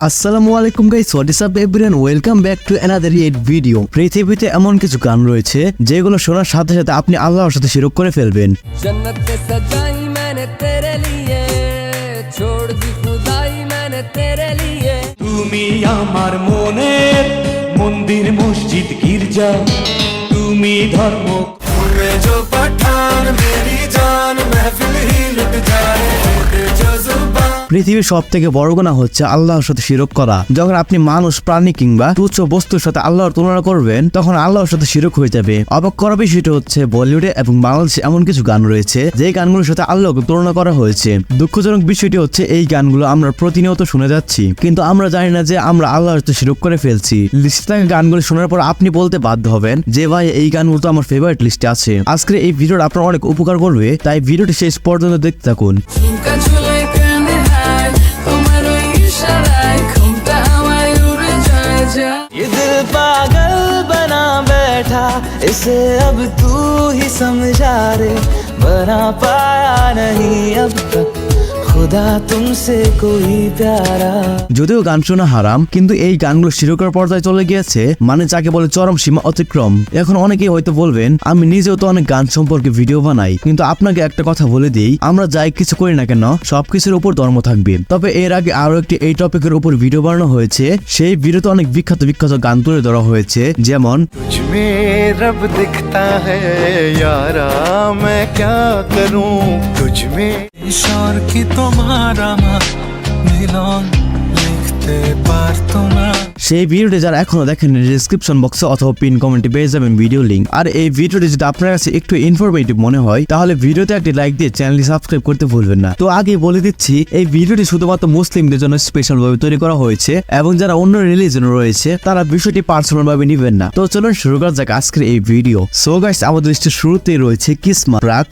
আসসালামু আলাইকুম guys, what is up everyone, welcome back to another it video. পৃথিবীতে এমন কিছু গান রয়েছে যেগুলো শোনার সাথে সাথে আপনি আল্লাহর সাথে শিরক করে ফেলবেন। जन्नत से सजाई मैंने तेरे लिए, छोड़ दी खुदाई मैंने तेरे लिए। তুমি আমার মনের মন্দির মসজিদ গির্জা, তুমি ধর্ম में जो पठान मेरी जान महफिल ही लुट जाए जो जुबान। পৃথিবীর সব থেকে বড় গুনাহ হচ্ছে আল্লাহর সাথে শিরক করা। যখন আপনি মানুষ, প্রাণী কিংবা তুচ্ছ বস্তুর সাথে আল্লাহর তুলনা করবেন তখন আল্লাহর সাথে শিরক হয়ে যাবে। অবাক করা বিষয়টা হচ্ছে বলিউডে এবং বাংলাদেশে এমন কিছু গান রয়েছে যে গানগুলোর সাথে আল্লাহকে তুলনা করা হয়েছে। দুঃখজনক বিষয়টি হচ্ছে এই গানগুলো আমরা প্রতিনিয়ত শুনে যাচ্ছি, কিন্তু আমরা জানি না যে আমরা আল্লাহর সাথে শিরক করে ফেলছি। লিস্টে থাকা গানগুলো শোনার পর আপনি বলতে বাধ্য হবেন যে ভাই এই গানগুলো তো আমার ফেভারিট লিস্টে আছে। আজকের এই ভিডিওটা আপনার অনেক উপকার করবে, তাই ভিডিওটি শেষ পর্যন্ত দেখতে থাকুন। झुमका झूले करने हाय तुम्हारा इशारा घूमता हवाई उड़ जाए जा। ये दिल पागल बना बैठा, इसे अब तू ही समझा रे, बना पाया नहीं अब तक खुदा तुमसे कोई प्यारा। যদিও গান শোনা হারাম, কিন্তু এই গানগুলো শিরকের পর্যায়ে চলে গিয়েছে, মানে যাকে বলে চরম সীমা অতিক্রম। এখন অনেকেই হয়তো বলবেন আমি নিজেও তো অনেক গান সম্পর্কে ভিডিও বানাই, কিন্তু আপনাকে একটা কথা বলে দিই, আমরা যাই কিছু করি না কেন সবকিছুর উপর ধর্ম থাকবে। তবে এর আগে আরো একটি এই টপিকের উপর ভিডিও বানানো হয়েছে, সেই ভিডিওতে অনেক বিখ্যাত বিখ্যাত গান তুলে ধরা হয়েছে, যেমন तुझ में रब दिखता है यारा, मैं क्या करूं तुझ में ईश्वर की तुम्हारा मिलन लिखते पार तुम्हारा। সেই ভিডিওটি যারা এখনো দেখেন ডেসক্রিপশন বক্সে অথবা পিন কমেন্টে পেয়ে যাবেন ভিডিও লিংক। আর এই ভিডিওটি যদি আপনার কাছে একটু ইনফরমেটিভ মনে হয় তাহলে ভিডিওতে একটি লাইক দিয়ে চ্যানেলটি সাবস্ক্রাইব করতে ভুলবেন না। তো আগে বলে দিচ্ছি, এই ভিডিওটি শুধুমাত্র মুসলিমদের জন্য স্পেশাল ভাবে তৈরি করা হয়েছে, এবং যারা অন্য রিলিজন রয়েছে তারা বিষয়টি পার্সোনাল ভাবে নেবেন না। তো চলুন শুরু করা যাক আজকের এই ভিডিও। সো গাইস, আমাদের লিস্টের শুরুতেই রয়েছে কিসমা প্রাক,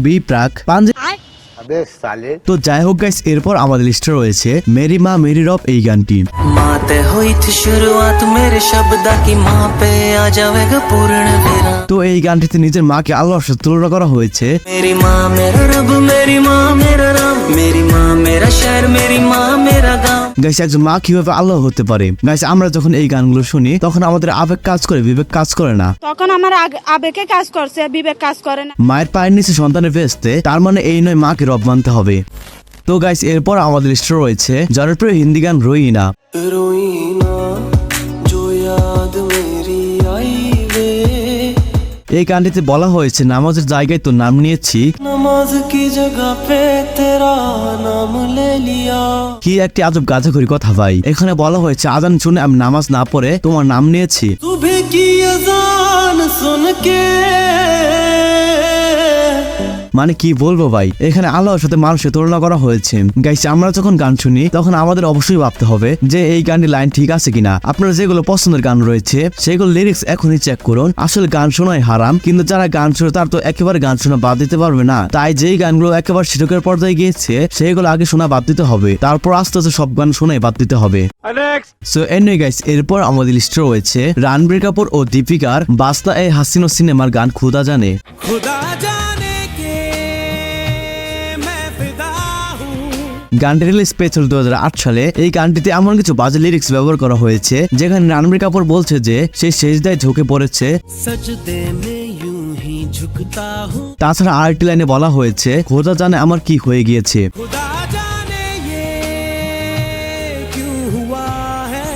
বি প্রাক পাঞ্জাবি। তো যাই হোক গাইস, এরপর আমাদের লিস্টে রয়েছে মেরি মা মেরি রব এই গানটি। माँ ते हुई थी शुरुआत मेरे शब्द की, माँ पे आ जाएगा पूर्ण विराम। তো এই গানটিতে নিজের মাকে আল্লাহর সাথে তুলনা করা হয়েছে। मेरी माँ मेरा रब, मेरी माँ मेरा रब, मेरी माँ मेरा शहर, मेरी माँ मेरा गाँव। গাইস, একজন মা কিভাবে আল্লাহ হতে পারে? গাইস, আমরা যখন এই গানগুলো শুনি তখন আমাদের আবেগ কাজ করে, বিবেক কাজ করে না। তখন আমার আবেগে কাজ করছে, বিবেক কাজ করে না। মায়ের পায়ের নিচে সন্তানের ভেস্তে, তার মানে এই নয় মাকে রব মানতে হবে। তো গাইস, এরপর আমাদের লিস্টে রয়েছে জনপ্রিয় হিন্দি গান রোইনা। रोईना जो याद मेरी आई वे, এই গানটিতে বলা হয়েছে নামাজের জায়গায় তো নাম নিয়েছি, नमाज की जगह पे तेरा नाम ले लिया। কি একটি আজব গাঁজাখুরি কথা ভাই। এখানে বলা হয়েছে আজান শুনে আমি নামাজ না পড়ে তোমার নাম নিয়েছি। सुबह की अजान सुन के মানে কি বলবো ভাই, এখানে আল্লাহর সাথে মানুষের তুলনা করা হয়েছে। গাইস, আমরা যখন গান শুনি তখন আমাদের অবশ্যই ভাবতে হবে যে এই গানটি লাইন ঠিক আছে কিনা। আপনারা যেগুলো পছন্দের গান রয়েছে সেগুলো লিরিক্স এখনই চেক করুন। আসলে গান শোনাই হারাম, কিন্তু যারা গান শোনে তার তো একেবারে গান শোনা বাদ দিতে পারবে না। তাই যেই গানগুলো একেবারে শিরকের পর্যায়ে গিয়েছে সেগুলো আগে শোনা বাদ দিতে হবে, তারপর আস্তে আস্তে সব গান শোনাই বাদ দিতে হবে। সো এনিওয়ে গাইস, এরপর আমাদের লিস্টে রয়েছে রণবীর কাপুর ও দীপিকার বাস্তা এ হাসিনো সিনেমার গান খুদা জানে। खुदा जाने के मैं फिदा हूँ। গানটি রিলিজ পেয়েছিল 2008 সালে। এই গানটিতে এমন কিছু বাজে লিরিক্স ব্যবহার করা হয়েছে যেখানে রণবীর কাপুর বলছে যে সে সেজদায় ঝুঁকে পড়েছে। सजदे में यूं ही झुकता हूँ, তাছাড়া আরেকটি লাইনে বলা হয়েছে খোদা জানে আমার কি হয়ে গিয়েছে। खुदा जाने ये क्यों हुआ है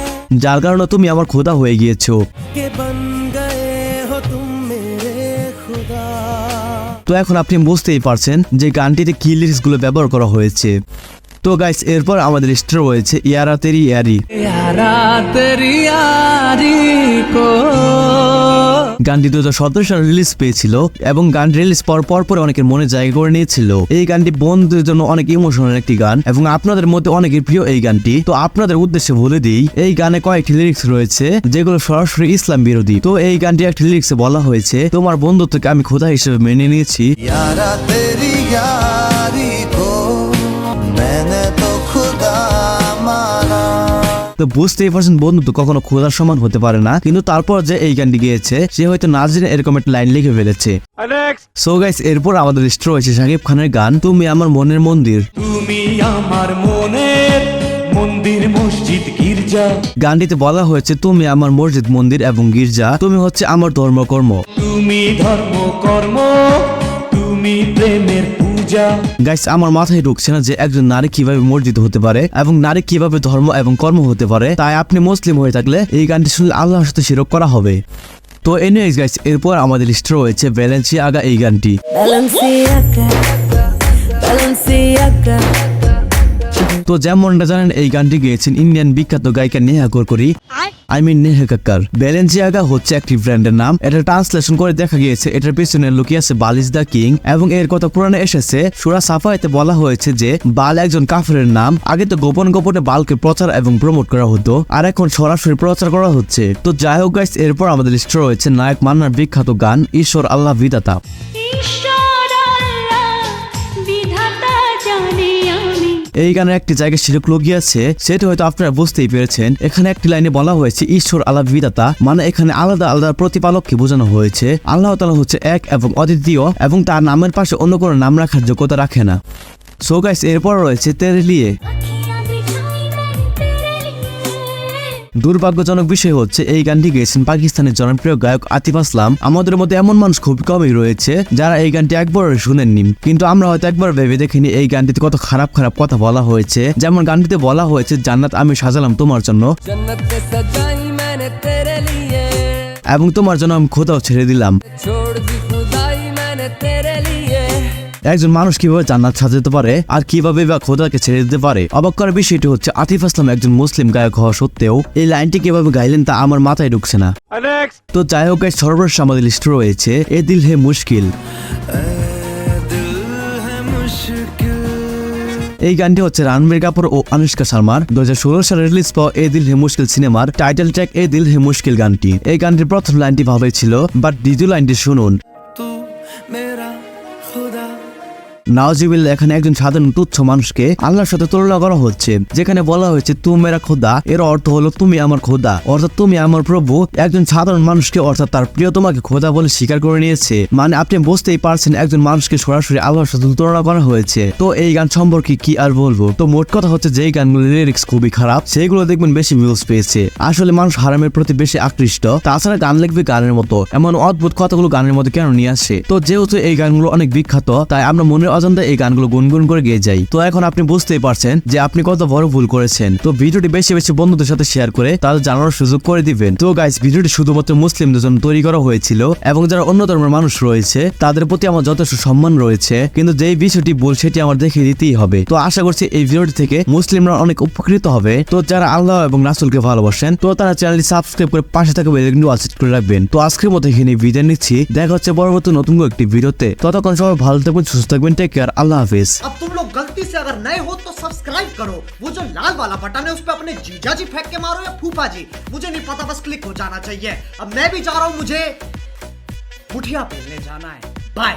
যার কারণে তুমি আমার খোদা হয়ে গিয়েছো। के बन गए हो तुम मेरे खुदा। তো এখন আপনি বুঝতেই পারছেন যে গানটিতে কি লিরিক্স গুলো ব্যবহার করা হয়েছে। তো গাইস, এরপর আমাদের লিস্টে রয়েছে ইয়ারা তেরি ইয়ারি। यारा तेरी यारी को গানটি 2017 সালে রিলিজ পেয়েছিল এবং গান রিলিজ পর অনেকের মনে জায়গা করে নিয়েছিল। এই গানটি বন্ধুদের জন্য অনেক ইমোশনাল একটি গান এবং আপনাদের মধ্যে অনেকের প্রিয় এই গানটি। তো আপনাদের উদ্দেশ্যে বলে দিই, এই গানে কয়েকটি লিরিক্স রয়েছে যেগুলো সরাসরি ইসলাম বিরোধী। তো এই গানটি একটি লিরিক্সে বলা হয়েছে তোমার বন্ধুত্বকে আমি খোদা হিসেবে মেনে নিয়েছি। यारा तेरी यारी को मैंने तो खुदा माना। তো বুঝতেই পারছেন বন্ধু কখনো খোদার সমান হতে পারে না, কিন্তু তারপর যে এই গানটি গেয়েছে সে হয়তো না জেনে এরকম একটা লাইন লিখে ফেলেছে। সো গাইস, এরপর আমাদের লিস্ট রয়েছে শাকিব খানের গান তুমি আমার মনের মন্দির। তুমি আমার মনের মন্দির মসজিদ গির্জা, গানটিতে বলা হয়েছে তুমি আমার মসজিদ মন্দির এবং গির্জা, তুমি হচ্ছে আমার ধর্মকর্ম। তুমি ধর্ম কর্ম, তুমি প্রেমের পূজা। গাইস, আমার মাথায় ঢুকছে না যে একজন নারী কিভাবে মসজিদ হতে পারে এবং নারী কিভাবে ধর্ম এবং কর্ম হতে পারে। তাই আপনি মুসলিম হয়ে থাকলে এই গানটি শুনলে আল্লাহর সাথে শিরক করা হবে। তো এনিওয়েজ গাইস, এরপর আমাদের লিস্টে রয়েছে ব্যালেন্সিয়াগা এই গানটি। তো যেমনটা জানেন এই গানটি গেয়েছেন ইন্ডিয়ান বিখ্যাত গায়িকা নেহা কক্কর, নেহা কক্কর। ব্যালেন্সিয়াগা হচ্ছে একটি ব্র্যান্ডের নাম। এটা ট্রান্সলেশন করে দেখা গিয়েছে এটার পিছনে লুকিয়ে আছে বালিশ দা কিং, এবং এর কথা পুরাণে এসেছে সূরা সাফাতে বলা হয়েছে যে বাল একজন কাফেরের নাম। আগে তো গোপন গোপনে বালকে প্রচার এবং প্রমোট করা হতো, আর এখন সরাসরি প্রচার করা হচ্ছে। তো যাই হোক গাইস, এরপর আমাদের লিস্টে রয়েছে নায়ক মান্নার বিখ্যাত গান ঈশ্বর আল্লাহ বিধাতা। এই গানের একটি জায়গায় শিরক লুকিয়ে আছে, সেটা হয়তো আপনারা বুঝতেই পেরেছেন। এখানে একটি লাইনে বলা হয়েছে ঈশ্বর আল্লাহ বিধাতা, মানে এখানে আলাদা আলাদা প্রতিপালককে বোঝানো হয়েছে। আল্লাহ তাআলা হচ্ছে এক এবং অদ্বিতীয়, এবং তার নামের পাশে অন্য কোনো নাম রাখার যোগ্যতা রাখে না। সো গাইস, এরপর রয়েছে তেরে লিয়ে। দুর্ভাগ্যজনক বিষয় হচ্ছে এই গানটি গেয়েছেন পাকিস্তানের জনপ্রিয় গায়ক আতিফ আসলাম। আমাদের মধ্যে এমন মানুষ খুব কমই রয়েছে যারা এই গানটি একবার শুনেননি, কিন্তু আমরা হয়তো একবার ভেবে দেখিনি এই গানটিতে কত খারাপ খারাপ কথা বলা হয়েছে। যেমন গানটিতে বলা হয়েছে জান্নাত আমি সাজালাম তোমার জন্য, এবং তোমার জন্য আমি খোদাও ছেড়ে দিলাম। একজন মানুষ কিভাবে জান্নাত সাজাতে পারে আর কিভাবে বা খোদাকে ছেড়ে দিতে পারে? অবাক করার বিষয়টি হচ্ছে আতিফ আসলাম একজন মুসলিম গায়ক হওয়া সত্ত্বেও এই লাইনটি কিভাবে গাইলেন তা আমার মাথায় ঢুকছে না। তো যাই হোক, সর্বশেষ আমাদের লিস্টে রয়েছে এ দিল হে মুশকিল। এই গানটি হচ্ছে রণবীর কাপুর ও অনুষ্কা শর্মার 2016 সালে রিলিজ পাওয়া এ দিল হে মুশকিল সিনেমার টাইটেল ট্র্যাক এ দিল হে মুশকিল গানটি। এই গানটির প্রথম লাইনটি ভালোই ছিল, বাট দ্বিতীয় লাইনটি শুনুন। নাউজুবিল্লাহ, এখানে একজন সাধারণ তুচ্ছ মানুষকে আল্লাহর সাথে তুলনা করা হচ্ছে। যেখানে বলা হয়েছে তুমি মেরা খোদা, এর অর্থ হলো তুমি আমার খোদা, অর্থাৎ তুমি আমার প্রভু। একজন সাধারণ মানুষকে অর্থাৎ তার প্রিয় তোমাকে খোদা বলে স্বীকার করে নিয়েছে। মানে আপনি বুঝতেই পারছেন একজন মানুষকে সরাসরি আল্লাহর সাথে তুলনা করা হয়েছে। তো এই গান সম্পর্কে কি আর বলবো। তো মোট কথা হচ্ছে যেই গানগুলোর লিরিক্স খুবই খারাপ সেগুলো দেখবেন বেশি ভিউজ পেয়েছে। আসলে মানুষ হারামের প্রতি বেশি আকৃষ্ট। তাছাড়া গান লিখবে গানের মতো, এমন অদ্ভুত কথাগুলো গানের মধ্যে কেন নিয়ে আসে? তো যেহেতু এই গানগুলো অনেক বিখ্যাত, তাই আমরা মনের অজান্তে এই গানগুলো গুনগুন করে গেয়ে যাই। তো এখন আপনি বুঝতেই পারছেন যে আপনি কত বড় ভুল করেছেন। তো ভিডিওটি বেশি বেশি বন্ধুদের সাথে শেয়ার করে তাদের জানার সুযোগ করে দিবেন। তো গাইস, ভিডিওটি শুধুমাত্র মুসলিমদের জন্য তৈরি করা হয়েছিল, এবং যারা অন্য ধর্মের মানুষ রয়েছে তাদের প্রতি আমার যথেষ্ট সম্মান রয়েছে, কিন্তু যেই বিষয়টি ভুল সেটি আমার দেখিয়ে দিতেই হবে। তো আশা করছি এই ভিডিওটি থেকে মুসলিমরা অনেক উপকৃত হবে। তো যারা আল্লাহ এবং রাসূলকে ভালোবাসেন তো তারা চ্যানেলটি সাবস্ক্রাইব করে পাশে থাকা বেল আইকনটি অল সেট করে রাখবেন। তো আজকের মতো এখানে বিদায় নিচ্ছি, দেখা হচ্ছে পরবর্তী নতুন একটি ভিডিওতে। ততক্ষণ সবাই ভালো থাকবেন, সুস্থ থাকবেন, টেক কেয়ার, আল্লাহ হাফেজ। अब तुम लोग गलती से अगर नए हो तो सब्सक्राइब करो, वो जो लाल वाला बटन है उस पे अपने जीजा जी फेंक के मारो या फूफा जी, मुझे नहीं पता, बस क्लिक हो जाना चाहिए। अब मैं भी जा रहा हूं, मुझे मुठिया पेलने जाना है। बाय।